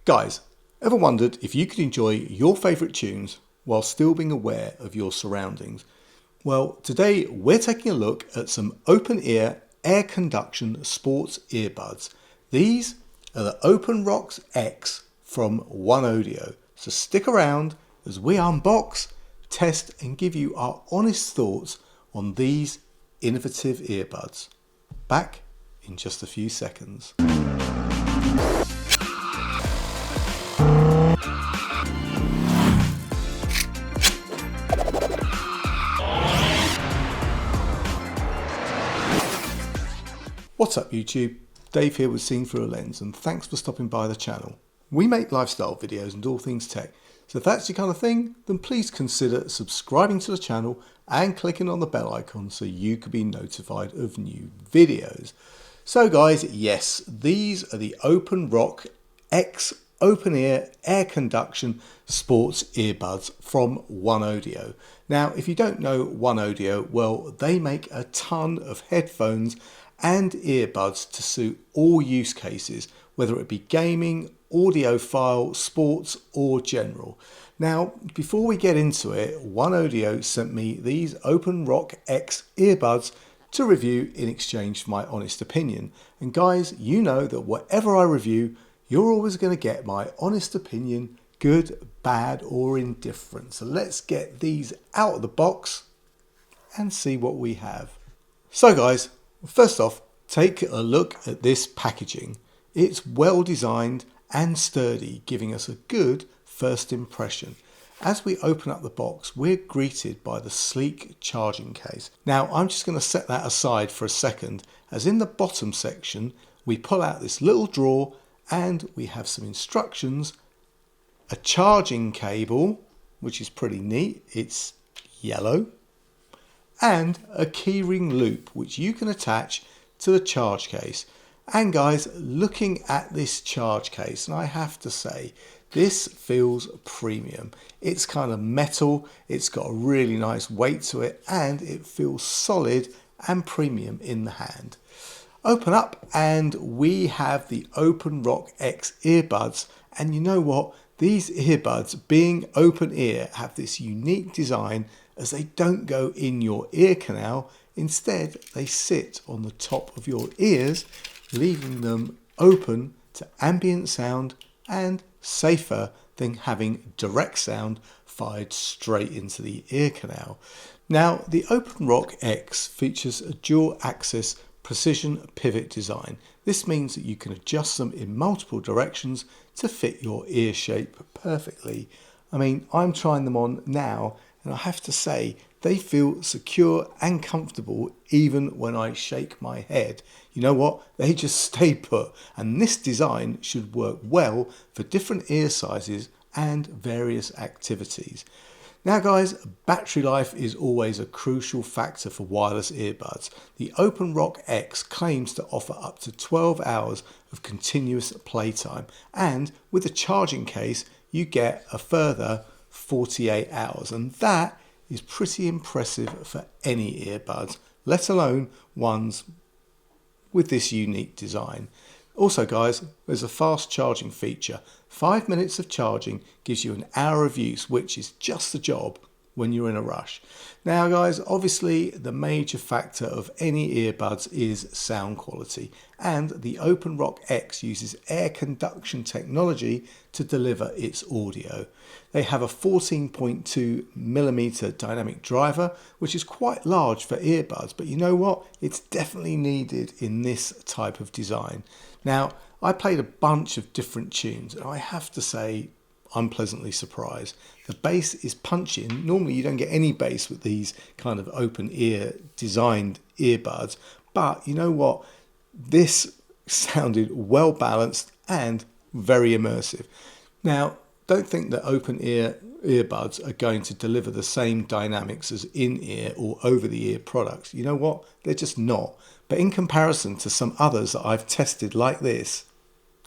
Guys, ever wondered if you could enjoy your favourite tunes while still being aware of your surroundings? Well, today we're taking a look at some open-ear air conduction sports earbuds. These are the OpenRock X from OneOdio. So stick around as we unbox, test and give you our honest thoughts on these innovative earbuds. Back in just a few seconds. What's up YouTube? Dave here with Seeing Through a Lens, and thanks for stopping by the channel. We make lifestyle videos and all things tech, so if that's your kind of thing, then please consider subscribing to the channel and clicking on the bell icon so you can be notified of new videos. So guys, yes, these are the OpenRock X open-ear air conduction sports earbuds from OneOdio. Now, if you don't know OneOdio, well, they make a ton of headphones and earbuds to suit all use cases, whether it be gaming, audiophile, sports or general. Now, before we get into it, OneOdio sent me these OpenRock X earbuds to review in exchange for my honest opinion. And guys, you know that whatever I review, you're always going to get my honest opinion, good, bad or indifferent. So let's get these out of the box and see what we have. So guys, first off, take a look at this packaging. It's well designed and sturdy, giving us a good first impression. As we open up the box, we're greeted by the sleek charging case. Now, I'm just going to set that aside for a second, as in the bottom section, we pull out this little drawer and we have some instructions, a charging cable, which is pretty neat, it's yellow, and a keyring loop which you can attach to the charge case. And guys, looking at this charge case, and I have to say this feels premium. It's kind of metal, it's got a really nice weight to it, and it feels solid and premium in the hand. Open up and we have the OpenRock X earbuds, and you know what, these earbuds, being open ear, have this unique design as they don't go in your ear canal. Instead, they sit on the top of your ears, leaving them open to ambient sound and safer than having direct sound fired straight into the ear canal. Now, the OpenRock X features a dual axis precision pivot design. This means that you can adjust them in multiple directions to fit your ear shape perfectly. I mean, I'm trying them on now, and I have to say, they feel secure and comfortable even when I shake my head. You know what? They just stay put. And this design should work well for different ear sizes and various activities. Now guys, battery life is always a crucial factor for wireless earbuds. The OpenRock X claims to offer up to 12 hours of continuous playtime. And with the charging case, you get a further 48 hours. And that is pretty impressive for any earbuds, let alone ones with this unique design. Also guys, there's a fast charging feature. 5 minutes of charging gives you an hour of use, which is just the job when you're in a rush. Now guys, obviously the major factor of any earbuds is sound quality, and the OpenRock X uses air conduction technology to deliver its audio. They have a 14.2mm dynamic driver, which is quite large for earbuds, but you know what? It's definitely needed in this type of design. Now, I played a bunch of different tunes, and I have to say, I'm pleasantly surprised. The bass is punchy, and normally you don't get any bass with these kind of open ear designed earbuds, but you know what? This sounded well balanced and very immersive. Now, don't think that open ear earbuds are going to deliver the same dynamics as in-ear or over-the-ear products. You know what? They're just not. But in comparison to some others that I've tested like this,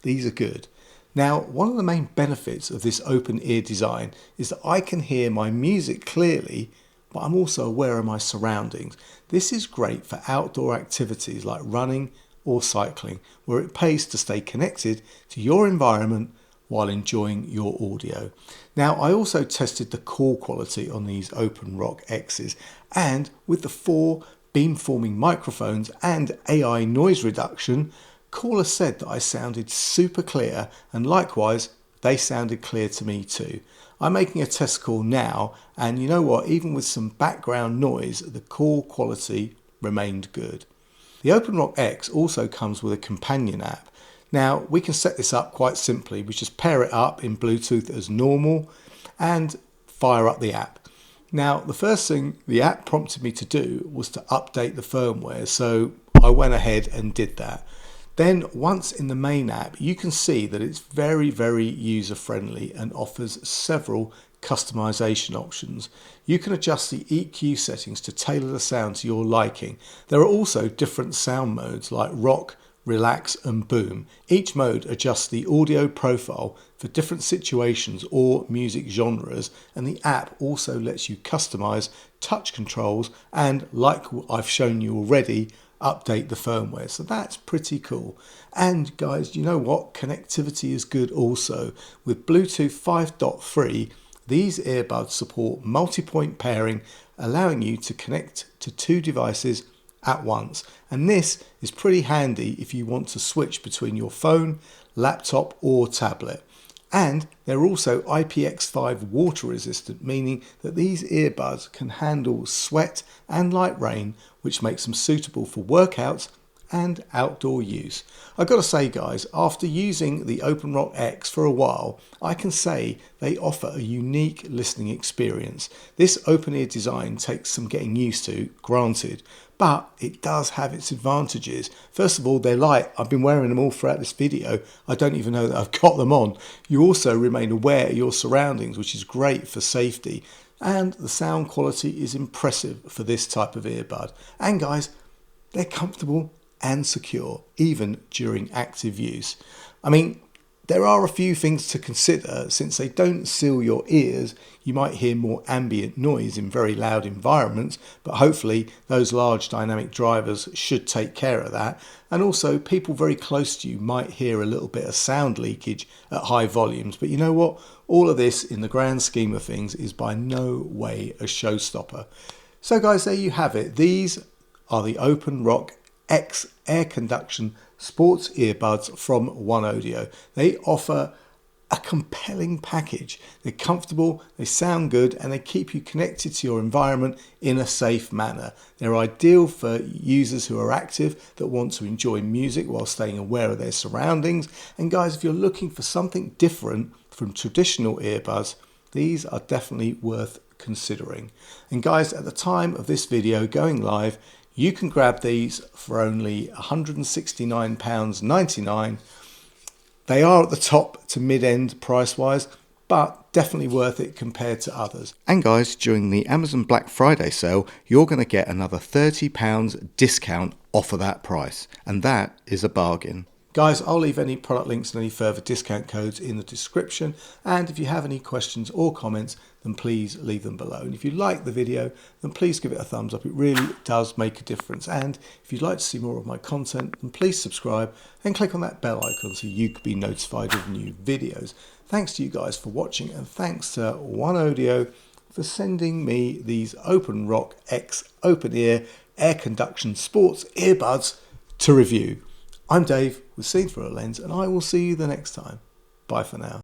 these are good. Now, one of the main benefits of this open ear design is that I can hear my music clearly, but I'm also aware of my surroundings. This is great for outdoor activities like running or cycling, where it pays to stay connected to your environment while enjoying your audio. Now, I also tested the call quality on these OpenRock X's, and with the 4 beamforming microphones and AI noise reduction, callers said that I sounded super clear, and likewise they sounded clear to me too. I'm making a test call now, and you know what, even with some background noise, the call quality remained good. The OpenRock X also comes with a companion app. Now, we can set this up quite simply. We just pair it up in Bluetooth as normal and fire up the app. Now, the first thing the app prompted me to do was to update the firmware, so I went ahead and did that. Then once in the main app, you can see that it's very, very user-friendly and offers several customization options. You can adjust the EQ settings to tailor the sound to your liking. There are also different sound modes like rock, relax and boom. Each mode adjusts the audio profile for different situations or music genres, and the app also lets you customize touch controls and, like I've shown you already, update the firmware. So that's pretty cool. And guys, you know what? Connectivity is good also. With Bluetooth 5.3, these earbuds support multi-point pairing, allowing you to connect to 2 devices at once. And this is pretty handy if you want to switch between your phone, laptop or tablet. And they're also IPX5 water resistant, meaning that these earbuds can handle sweat and light rain, which makes them suitable for workouts and outdoor use. I've got to say guys, after using the OpenRock X for a while, I can say they offer a unique listening experience. This open ear design takes some getting used to, granted, but it does have its advantages. First of all, they're light. I've been wearing them all throughout this video. I don't even know that I've got them on. You also remain aware of your surroundings, which is great for safety. And the sound quality is impressive for this type of earbud. And guys, they're comfortable and secure, even during active use. I mean, there are a few things to consider. Since they don't seal your ears, you might hear more ambient noise in very loud environments, but hopefully those large dynamic drivers should take care of that. And also, people very close to you might hear a little bit of sound leakage at high volumes. But you know what? All of this, in the grand scheme of things, is by no way a showstopper. So guys, there you have it. These are the OpenRock X air conduction sports earbuds from OneOdio. They offer a compelling package. They're comfortable, they sound good, and they keep you connected to your environment in a safe manner. They're ideal for users who are active, that want to enjoy music while staying aware of their surroundings. And guys, if you're looking for something different from traditional earbuds, these are definitely worth considering. And guys, at the time of this video going live, you can grab these for only £169.99. They are at the top to mid-end price-wise, but definitely worth it compared to others. And guys, during the Amazon Black Friday sale, you're going to get another £30 discount off of that price, and that is a bargain. Guys, I'll leave any product links and any further discount codes in the description, and if you have any questions or comments, then please leave them below. And if you like the video, then please give it a thumbs up. It really does make a difference. And if you'd like to see more of my content, then please subscribe and click on that bell icon so you can be notified of new videos. Thanks to you guys for watching, and thanks to OneOdio for sending me these OpenRock X open ear air conduction sports earbuds to review. I'm Dave with Seen Through a Lens, and I will see you the next time. Bye for now.